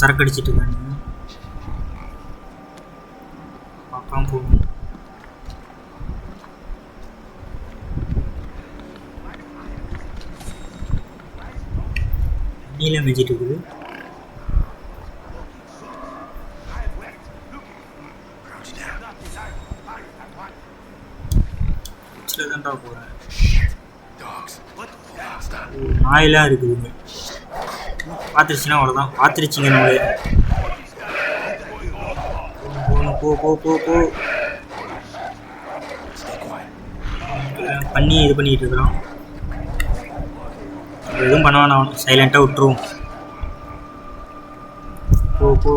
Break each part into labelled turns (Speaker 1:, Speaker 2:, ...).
Speaker 1: சரக்கு அடிச்சிட்டு இருக்காங்க. பார்க்காம போகும். நீல மேய்ச்சிட்டு இருக்குது. தான்டா போகிறேன். நாயெல்லாம் இருக்குதுங்க. பார்த்துருச்சுன்னா அவ்வளோதான். பார்த்துருச்சிங்க நம்மளே. போ போ போ போ பண்ணி இது பண்ணிக்கிட்டு இருக்கிறோம். எதுவும் பண்ண வேணாம், சைலண்ட்டாக விட்டுருவோம். போ போ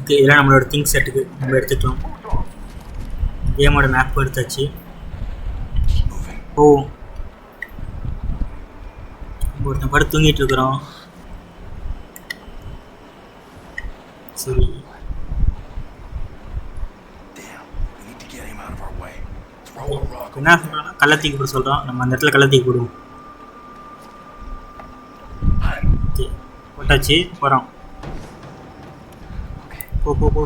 Speaker 1: ஓகே. இதெல்லாம் நம்மளோட திங்க் செட்டுக்கு நம்ம எடுத்துக்கலாம். கேமோட மேப் எடுத்தாச்சு. ஓ, ஒருத்தன் படுத்து தூங்கிட்டு இருக்கிறோம். சரி, என்ன சொல்கிறான்னா கள்ளத்தீக்கு போட சொல்கிறான். நம்ம அந்த இடத்துல கள்ளத்தீக்கு போடுவோம். ஓகே, போட்டாச்சு. போகிறோம். போ போ போ.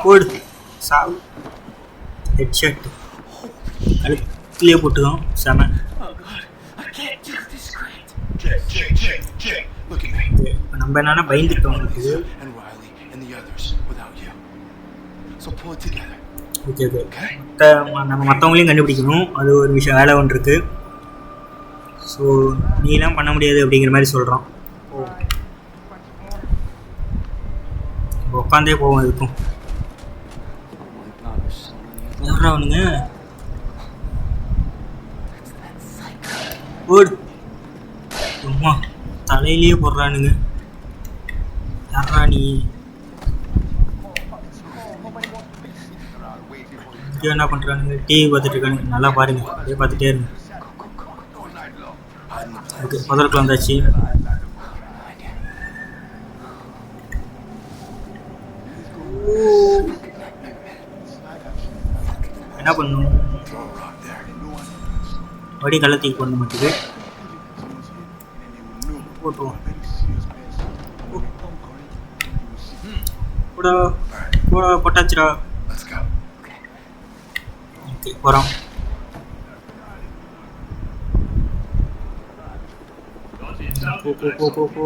Speaker 1: போடு சாவு. ஹெட்ஷாட் கழுத்துலேயே போட்டுக்கோம். செம. இப்போ நம்ம என்னன்னா பயந்துட்டோம். Okay okay. நம்ம மற்றவங்களையும் கண்டுபிடிக்கணும். அது ஒரு விஷயம், வேலை ஒன்று இருக்குது. ஸோ நீலாம் பண்ண முடியாது அப்படிங்கிற மாதிரி சொல்கிறோம். உட்காந்தே போவோம். இருக்கும் யாரா அவனுங்க? போடு. சும்மா தலையிலேயே போடுறானுங்க. யாரா நீ? என்ன பண்ணுறானுங்க? டிவி பார்த்துட்டு இருக்கானுங்க. நல்லா பாருங்க, அப்படியே பார்த்துட்டே இருங்க. ஓகே, முதலுக்கு வந்தாச்சு. என்ன பண்ணும்? வடி கள்ளத்தீக்கு பண்ண மாட்டேது. போட்டுவோம். கூட கூட போட்டாச்சுடா. ஓகே, போகிறோம். போ போ போ போ போ.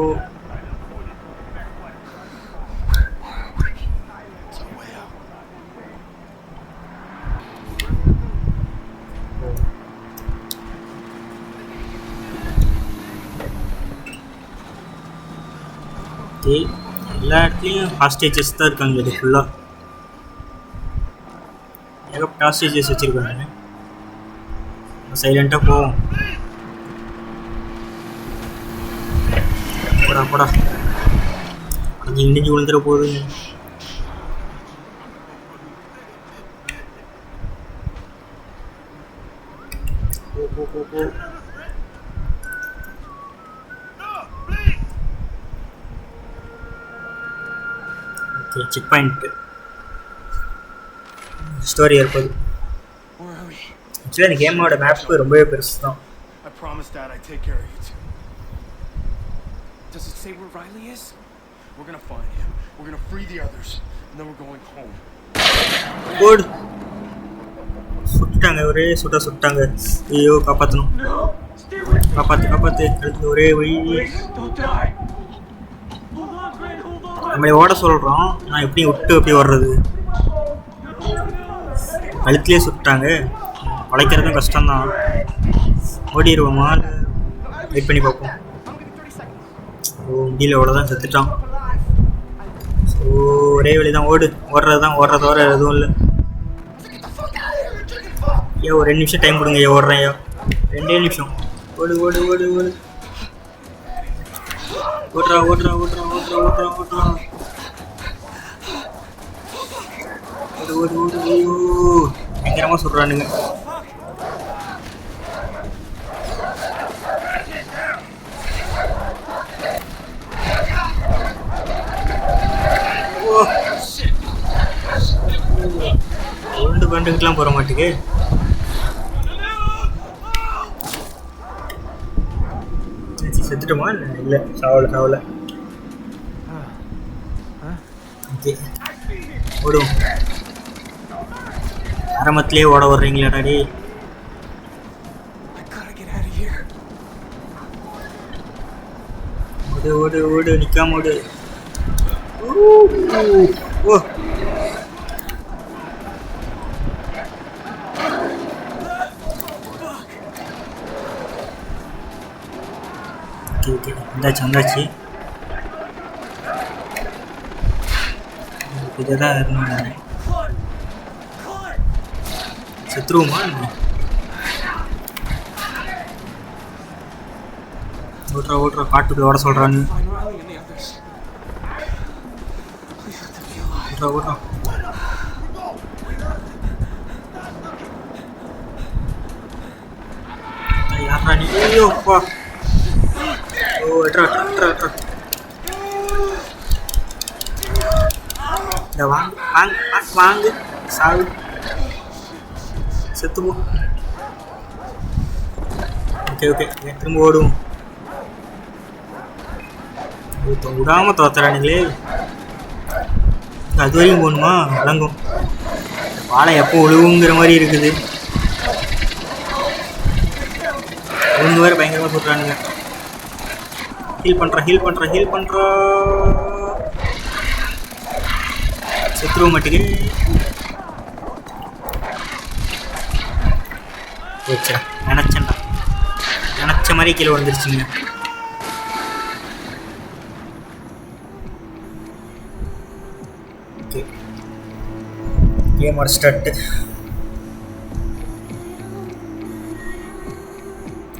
Speaker 1: எல்லா இடத்துலையும் ஹாஸ்டேஜஸ் தான் இருக்காங்க. இது ஃபுல்லாக ஏகப்பட்ட ஹாஸ்டேஜஸ் வச்சுருக்காங்க. சைலண்ட்டாக போவோம். போடா போடா. அது இடிஞ்சு விழுந்துட போகுது. போ போ போ போ. செக் பாயிண்ட் ஸ்டோரி இருப்பது. ஆக்சுவலாக இந்த கேமோட மேப் ரொம்பவே பெருசு தான்.
Speaker 2: I promised Dad I'd take care of you two. Does it say where Riley is? We're gonna find him. We're gonna free the others, and then we're going home.
Speaker 1: Good. சுட்டாங்க, ஒரே சுட்டாங்க. ஐயோ, காப்பாற்றணும். காப்பாற்று அடுத்து ஒரே வழி. நம்மளை ஓட சொல்கிறோம். நான் எப்படி விட்டு எப்படி ஓடுறது? கழுத்துலேயே சுட்டாங்க. உழைக்கிறதும் கஷ்டம்தான். ஓடிடுவோமா? வெயிட் பண்ணி பார்ப்போம். ஓ, முடியல. அவ்வளோதான், செத்துட்டான். ஸோ ஒரே வழி தான். ஓடுறது வர எதுவும் இல்லை. ஐயோ, ஒரு 2 நிமிஷம் டைம் கொடுங்க. ஐயோ, ஓடுறேன். ஐயோ 2 நிமிஷம். ஓடு ஓடு ஓடு ஓடு. ஓடுறா ஓடுறா ஓடுறா ஓடுறா ஓடுறா ஓடுறா. ஓடு ஓடு ஓடு. பயங்கரமாக சொல்கிறானுங்க. உருண்டு பண்டுக்கிட்டலாம் போகிற மாட்டுக்கு. செத்துட்டோமா? இல்லை, சாவல. ஓகே, ஓடும். ஆரம்பத்திலே ஓட வர்றீங்களா டாடி? ஓடு ஓடு ஓடு, நிற்காம ஓடு. ஓ ஓகே, வந்தாச்சு. இதை தான் இருக்கணும். செத்துருவோமா? ஓடுறா காட்டுக்குள்ள ஓட சொல்கிறான்னு. ஓடுறா. யாரா நீ? ஐயோப்பா. ஓ எட்ரா. இந்த வாங்கு சாவு. செத்துப்போ. ஓகே, திரும்ப ஓடுவோம். விடாமல் தோத்துறானுங்களே. அது வரையும் போகணுமா? விளங்கும். வாழை எப்போ ஒழுங்குங்கிற மாதிரி இருக்குது. ஒன்று வேறு பயங்கரமாக சொல்கிறானுங்க. ஹீல் பண்ணுறா. செத்துருவ மாட்டுக்கு. போச்சா, நினச்ச மாதிரி கீழே வந்துருச்சுங்க. ஓகே, கேமோட ஸ்டார்ட்.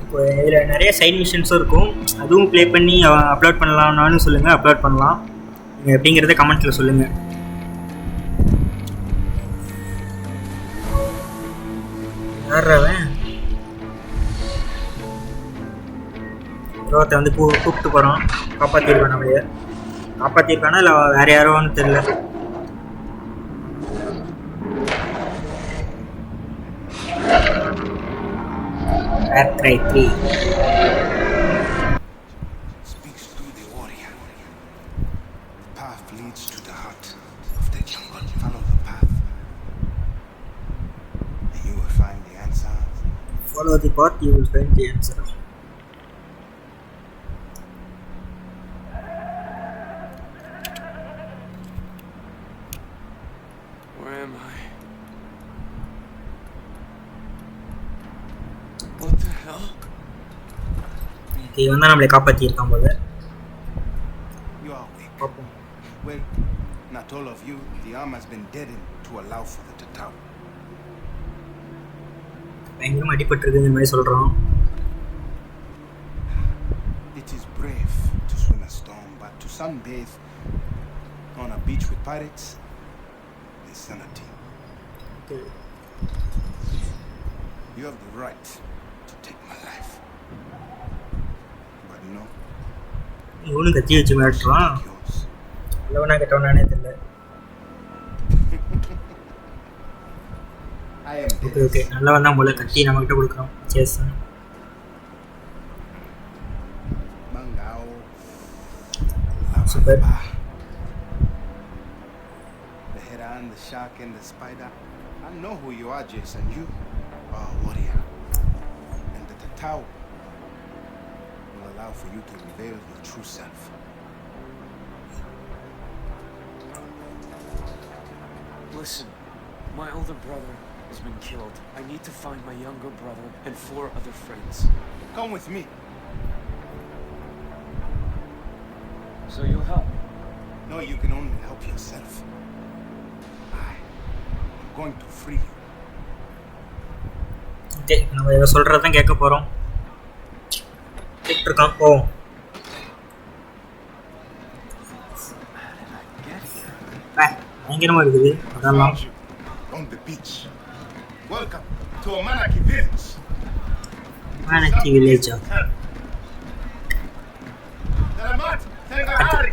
Speaker 1: இப்போ இதில் நிறைய சைட் மிஷன்ஸும் இருக்கும். அதுவும் ப்ளே பண்ணி அப்லோட் பண்ணலாம்னாலும் சொல்லுங்கள், அப்லோட் பண்ணலாம். நீங்கள் எப்படிங்கிறத கமெண்ட்டில் சொல்லுங்கள். யார்றவன் ரோத்தை வந்து கூப்பிட்டு போகிறான். காப்பாற்றிருக்கான். நம்மளைய காப்பாற்றிருக்கானா இல்லை வேறு யாரோன்னு தெரியல. Far Cry 3
Speaker 3: speaks through the warrior. The path leads to the heart of the jungle. Follow the path, and you will find the answer.
Speaker 1: Follow the path, you will find the answer.
Speaker 2: Where am I? What the hell?
Speaker 1: இவன் தான் நம்மளை காப்பாற்றியிருக்கான் போல.
Speaker 3: You are weak.
Speaker 1: பார்ப்போம்.
Speaker 3: Well, not all of you. The arm has been deadened to allow for the Tatau.
Speaker 1: பயங்கரமாக அடிபட்டிருக்கு இந்த மாதிரி சொல்கிறான்.
Speaker 3: It is brave to swim a storm, but to sunbathe on a beach with pirates is sanity.
Speaker 1: Okay.
Speaker 3: You have the right to take my life, but no,
Speaker 1: இவனும் கத்தி வச்சு மிரட்டுறான்.
Speaker 3: yours.
Speaker 1: இல்லவனா கெட்டவனானே தெரியல.
Speaker 3: I am dead.
Speaker 1: Okay நல்லவன் தான் போல. கத்தி நம்மகிட்ட கொடுக்குறோம். சேஸ்
Speaker 3: Mangao.
Speaker 1: Super.
Speaker 3: The heron, the shark, and the spider. I know who you are, Jason. You are a warrior. And the Tatau will allow for you to reveal your true self.
Speaker 2: Listen, my older brother has been killed. I need to find my younger brother and 4 other friends.
Speaker 3: Come with me.
Speaker 2: So you'll help?
Speaker 3: No, you can only help yourself. I am going to free you.
Speaker 1: Okay நம்ம இதை சொல்கிறது தான் கேட்க போகிறோம். கூப்பிட்ருக்கான் போவோம். பயங்கரமாக இருக்குது அதெல்லாம்.
Speaker 3: Found you on the beach. Welcome to Omanaki village.
Speaker 1: Manaki village.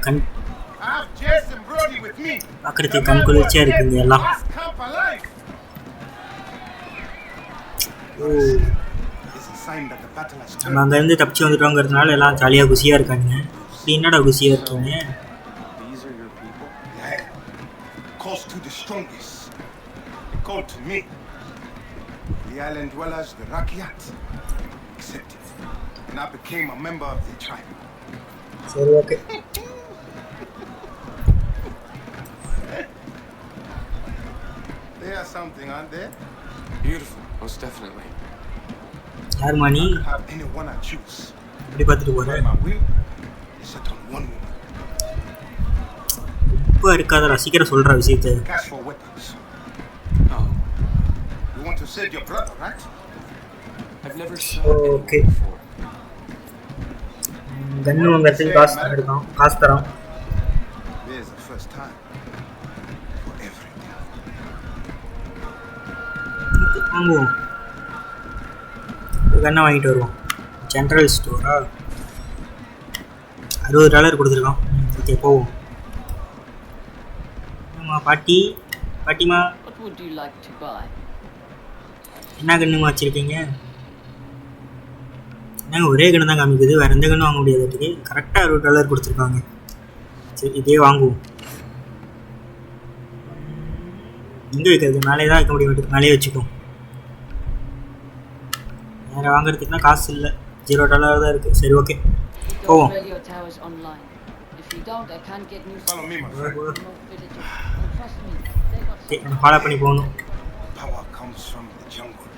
Speaker 1: கண்
Speaker 3: I have Jason Brody with me.
Speaker 1: பார்க்குறதுக்கு கண் குளிர்ச்சியாக இருக்குங்க எல்லாம்.
Speaker 3: Last camp alive.
Speaker 1: O
Speaker 3: It's a sign that the battle has
Speaker 1: நம்ம
Speaker 3: turned.
Speaker 1: அங்கேருந்து தப்பிச்சு வந்துட்டோங்கிறதுனால எல்லாம் ஜாலியாக குஷியாக இருக்காங்க. இப்படி என்னடா குஷியாக இருக்கீங்க?
Speaker 2: These are your people?
Speaker 3: Yeah. Calls to the strongest. They called to me. The island dwellers, the Rakyat, accepted. And I became a member of the tribe.
Speaker 1: சரி okay.
Speaker 3: They are something, aren't they?
Speaker 2: Beautiful, most definitely.
Speaker 1: யாருமா நீ?
Speaker 3: Have anyone I choose.
Speaker 1: இப்படி பார்த்துட்டு
Speaker 3: By
Speaker 1: போகிறேன்.
Speaker 3: my will is set on one woman.
Speaker 1: இப்போ இருக்காதடா, சீக்கிரம் சொல்கிற விஷயத்த.
Speaker 3: Cash for weapons.
Speaker 2: Oh,
Speaker 3: You want to save your brother, right?
Speaker 2: I've never shot anyone
Speaker 1: Okay.
Speaker 2: before.
Speaker 1: கன்று வாங்கிறதுக்கு காசு எடுக்கும், காசு தரோம்.
Speaker 3: There's the first time for everything.
Speaker 1: வாங்குவோம். கண்ணை வாங்கிட்டு வருவோம். ஜென்ரல் ஸ்டோரா? $60 கொடுத்துருக்கோம். ஓகே போவோம். ஆமா பாட்டி, பாட்டிமா
Speaker 4: What would you like to buy?
Speaker 1: என்ன கண்ணுமா வச்சுருக்கீங்க? என்னங்க ஒரே கன்று தான் காமிக்குது, வேறு எந்த கண்ணும் வாங்க முடியாதுக்கு. கரெக்டாக $60 கொடுத்துருக்காங்க. சரி இதே வாங்குவோம். எங்கே வைக்கிறது? மேலே தான் வைக்க முடியும், மேலேயே வச்சுக்கோம். வேறு வாங்குறதுக்குனா காசு இல்லை, $0 தான் இருக்குது. சரி ஓகே
Speaker 4: We've
Speaker 1: போவோம்.
Speaker 4: got radio towers online. If you don't, I can't get news
Speaker 3: Follow me, my friend.
Speaker 4: from remote villages. And trust me, they got
Speaker 1: okay நம்ம ஃபாலோ பண்ணி போகணும்.
Speaker 3: Power comes from the jungle,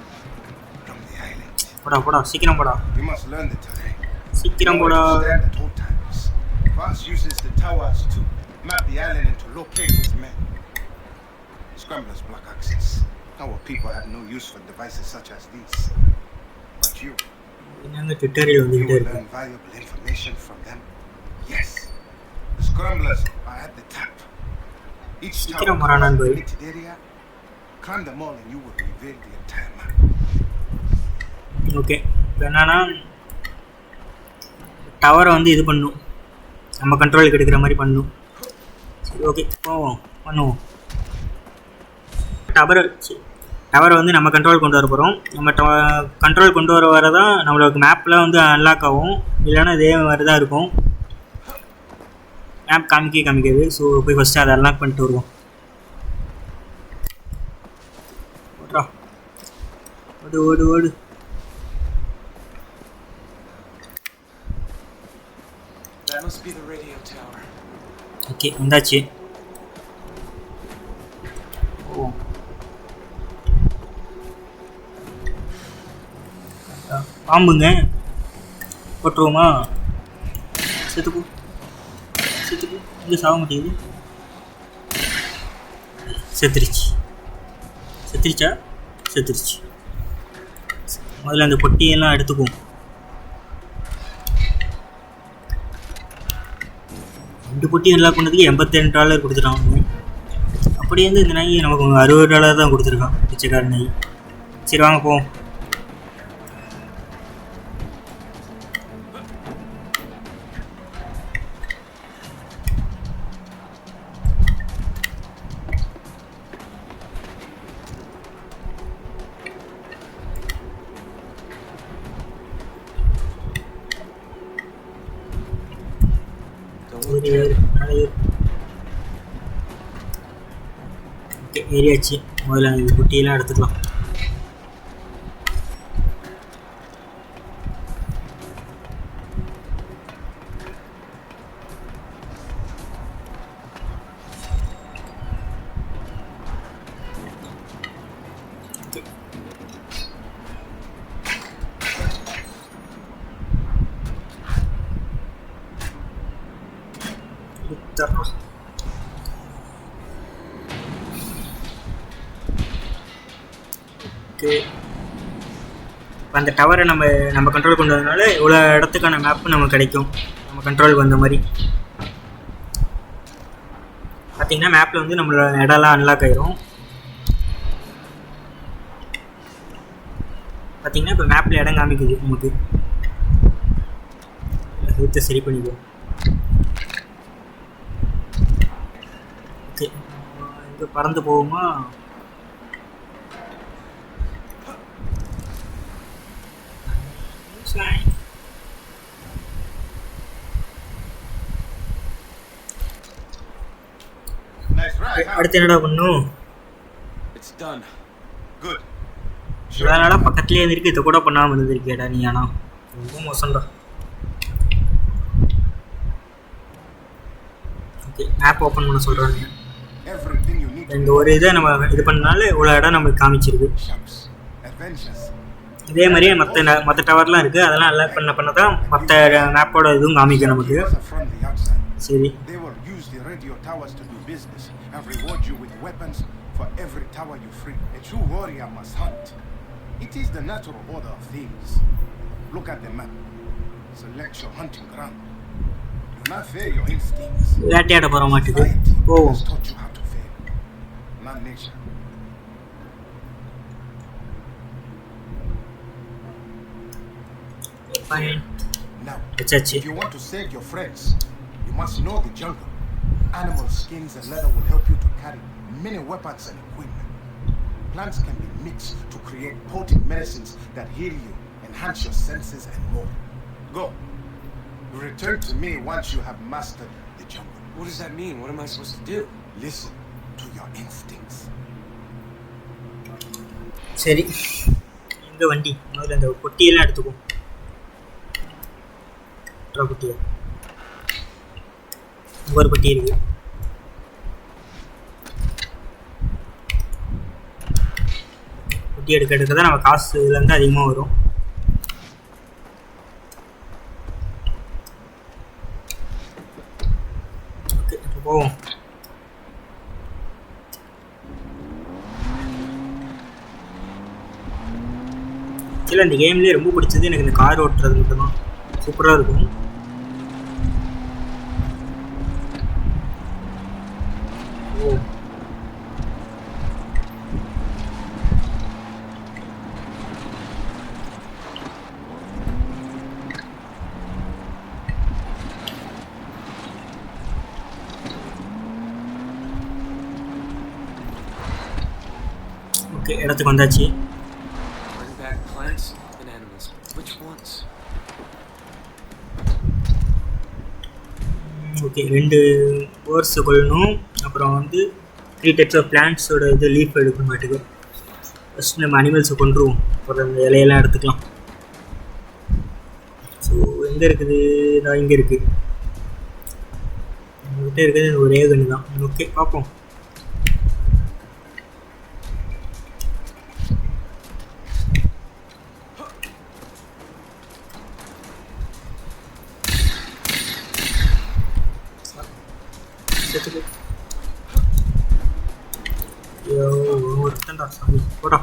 Speaker 3: from the island.
Speaker 1: போடா போடா சீக்கிரம் போடா,
Speaker 3: We must learn the terrain.
Speaker 1: சீக்கிரம்
Speaker 3: Know where
Speaker 1: போடா.
Speaker 3: to stand at all times. Vance uses the towers to map the island and to locate his men. Scramblers block access. Our people have no use for devices such as these. But you
Speaker 1: என்னங்க ட்விட்டரில் வந்துக்கிட்டே
Speaker 3: will
Speaker 1: இருக்கு.
Speaker 3: learn valuable information from them. Yes, the scramblers are at the top. Each tower
Speaker 1: சீக்கிரம்
Speaker 3: covers
Speaker 1: வரானான்னு
Speaker 3: a
Speaker 1: பாரு.
Speaker 3: limited area. Climb them all and you will reveal the entire map.
Speaker 1: Okay இப்போ என்னன்னா டவரை வந்து இது பண்ணும், நம்ம கண்ட்ரோலுக்கு எடுக்கிற மாதிரி பண்ணும். சரி ஓகே போவோம், பண்ணுவோம். டவரை வந்து நம்ம கண்ட்ரோல் கொண்டு வர போகிறோம். நம்ம கண்ட்ரோல் கொண்டு வர தான் நம்மளுக்கு மேப்பில் வந்து அன்லாக் ஆகும், இல்லைன்னா இதே மாதிரி தான் இருக்கும். மேப் காமிக்காது. ஸோ போய் ஃபஸ்ட்டு அதை அன்லாக் பண்ணிட்டு வருவோம். ஓடுறா, ஓடு ஓடு ஓடு.
Speaker 2: That must be the radio tower.
Speaker 1: Okay வந்தாச்சு. ஓ பாம்புங்க, போட்டுருவோமா? செத்துப்போ செத்துப்போ, இங்கே சாக மாட்டேங்குது. செத்துருச்சா? முதல்ல அந்த பொட்டியெல்லாம் எடுத்துக்குவோம். 2 பொட்டி எல்லாம் பண்ணதுக்கு $82 கொடுத்துட்டான். அப்படியே வந்து இந்த நாய் நமக்கு $60 தான் கொடுத்துருக்கான், பிச்சைக்கார நாய். சரி வாங்க போவோம். ஓகே ஏரியாச்சு. முதல்ல இந்த குட்டியெல்லாம் எடுத்துக்கலாம். ஓகே இப்போ அந்த டவரை நம்ம கண்ட்ரோல் கொண்டு வந்ததுனால இவ்வளோ இடத்துக்கான மேப்பு நமக்கு கிடைக்கும் நம்ம கண்ட்ரோலுக்கு வந்த மாதிரி. பார்த்தீங்கன்னா மேப்பில் வந்து நம்மளோட இடம்லாம் அன்லாக் ஆயிரும். பார்த்தீங்கன்னா இப்போ மேப்பில் இடம் காமிக்குது நமக்கு. ஹெல்த்தை சரி பண்ணிக்குவோம். ஓகே, இங்கே பறந்து போகுமா?
Speaker 3: Nice ride, huh?
Speaker 1: அடுத்து என்னடா பண்ணும்?
Speaker 2: It's done.
Speaker 3: Good.
Speaker 1: இவ்வளோ பக்கத்துலேயே இருந்திருக்கு, இதை கூட பண்ணாமல் இருந்திருக்கேடா நீ. ஆனால் ரொம்ப மோசம்டா. ஓகே, மேப் ஓப்பன் பண்ண சொல்கிறாங்க.
Speaker 3: Everything you need to
Speaker 1: இந்த ஒரு இதை நம்ம இது பண்ணனால இவ்வளோ இடம் நமக்கு காமிச்சிருக்கு.
Speaker 3: shops, adventures.
Speaker 1: இதே மாதிரியே மற்ற டவர்லாம் இருக்குது, அதெல்லாம் அன்லாக் பண்ண தான் மற்ற மேப்போட இதுவும் காமிக்கும் நமக்கு.
Speaker 3: Those are from the outside.
Speaker 1: சரி,
Speaker 3: They will use the radio towers to do business and reward you with weapons for every tower you free. A true warrior must hunt. It is the natural order of things. Look at the map. Select your hunting ground. Do not fear your instincts.
Speaker 1: வேட்டையாட போகிற மாட்டுக்கு
Speaker 3: Society
Speaker 1: போவோம்.
Speaker 3: has taught you how to fail, not nature.
Speaker 1: Fine.
Speaker 3: Now,
Speaker 1: வச்சாச்சு.
Speaker 3: if you want to save your friends, you must know the jungle. Animal skins and leather will help you to carry many weapons and equipment. Plants can be mixed to create potent medicines that heal you, enhance your senses, and more. Go. Return to me once you have mastered the jungle.
Speaker 2: What does that mean? What am I supposed to do?
Speaker 3: Listen to your instincts.
Speaker 1: சரி, எங்கே வண்டி? முதல்ல இந்த பொட்டியெல்லாம் எடுத்துக்குவோம். பொட்டியா ஒரு பொட்டி இருக்கு. பொட்டி எடுக்க தான் நம்ம காசு இதுலேருந்து அதிகமாக வரும். ஓகே, இப்போ போவோம். இல்லை, இந்த கேம்லேயே ரொம்ப பிடிச்சது எனக்கு இந்த கார் ஓட்டுறது மட்டும்தான். சூப்பராக இருக்கும். ஓ, ஓகே, இடத்துக்கு வந்தாச்சு.
Speaker 2: Bring back plants and animals. Which ones?
Speaker 1: Okay, 2 ஓர்ஸை கொள்ளணும். அப்புறம் வந்து 3 டைப்ஸ் ஆஃப் பிளான்ட்ஸோட இது லீஃப் எடுக்க மாட்டுக்கு. ஃபஸ்ட் நம்ம அனிமல்ஸை கொண்டுருவோம், அப்புறம் அந்த இலையெல்லாம் எடுத்துக்கலாம். ஸோ எங்கே இருக்குது? இதான் இங்கே இருக்குது. நம்மகிட்ட இருக்குது ஒரே கன்று தான். ஓகே, பார்ப்போம். ஒருத்தன்டா சாமி, போடா.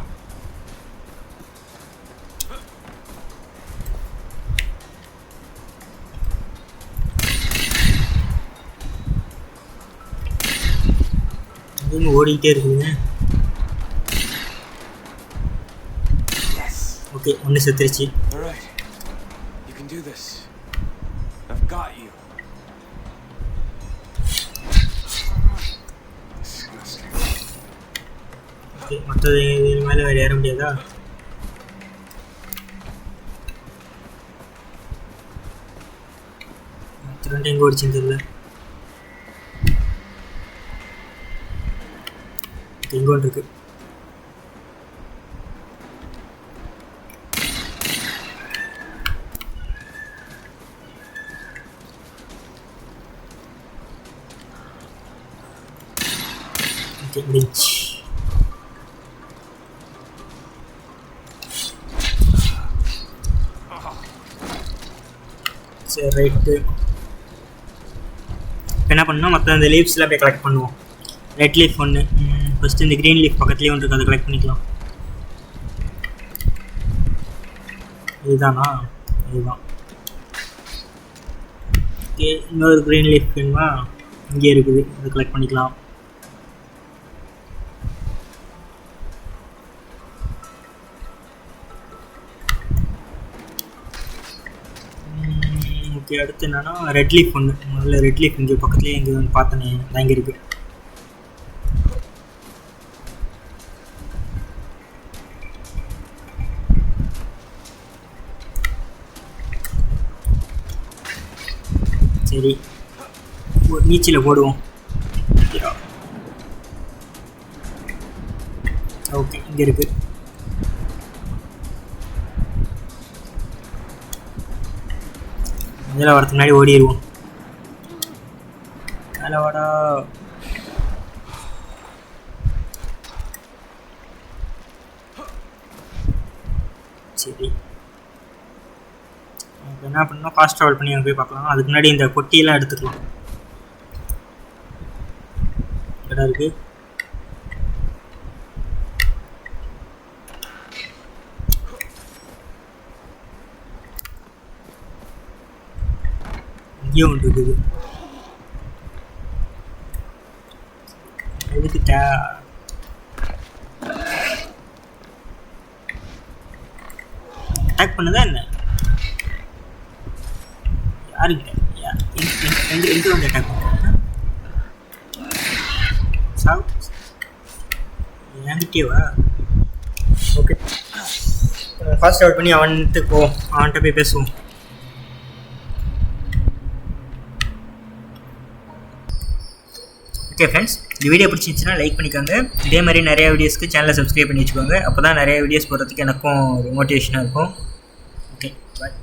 Speaker 1: ஓடிக்கிட்டே இருக்குதுங்க. ஓகே, ஒன்று செத்துருச்சு.
Speaker 2: All right. You can do this. I've got you.
Speaker 1: Okay, மற்றது இது மேலே வேறு ஏற முடியாதா? மற்ற எங்கே ஓடிச்சுன்னு தெரியல. எங்கே ஒன்று இருக்கு. ஓகே, முடிஞ்சு. சரி, ரைட்டு. இப்போ என்ன பண்ணணும், மற்ற அந்த லீவ்ஸ்லாம் போய் கலெக்ட் பண்ணுவோம். ரெட் லீஃப் ஒன்று, ஃபஸ்ட்டு இந்த க்ரீன் லீஃப் பக்கத்துலேயே ஒன்று இருக்குது, அதை கலெக்ட் பண்ணிக்கலாம். இதுதானா? இதுதான். ஓகே, இன்னொரு க்ரீன் லீஃப் வேணுமா? இங்கே இருக்குது, அதை கலெக்ட் பண்ணிக்கலாம். ஓகே, அடுத்து என்னன்னா ரெட் லீஃப் ஒன்று. முதல்ல ரெட் லீஃப் இங்கே பக்கத்துலேயே இங்கே வந்து பார்த்தேனே, தான் இங்கே இருக்குது. சரி, நீச்சில் போடுவோம். ஓகே, இங்கே இருக்குது. மேலே வரதுக்கு முன்னாடி ஓடிடுவோம். மேலே வாடா. சரி, இப்போ என்ன பண்ணணும், ஃபாஸ்ட் ட்ராவல் பண்ணி அங்கே போய் பார்க்கலாம். அதுக்கு முன்னாடி இந்த பொட்டியெல்லாம் எடுத்துக்கலாம். இடம் இருக்குது. இங்கேயும் ஒன்று இருக்குது. எதுக்கு அட்டாக் பண்ணுதா என்ன? யாருக்கிட்ட? எங்கே வந்து அட்டாக் பண்ணுறாங்க? சாவு என்கிட்டேவா? ஓகே, ஃபாஸ்ட் அவுட் பண்ணி அவன்கிட்ட போய் பேசுவோம். ஓகே ஃப்ரெண்ட்ஸ், இந்த வீடியோ பிடிச்சிருந்துச்சுன்னா லைக் பண்ணிக்கோங்க. இதே மாதிரி நிறையா வீடியோஸ்க்கு சேனலை சப்ஸ்கிரைப் பண்ணி வச்சுக்கோங்க. அப்போ தான் நிறைய வீடியோஸ் போடுறதுக்கு எனக்கும் ஒரு மோட்டிவேஷனாக இருக்கும். ஓகே, பாய்.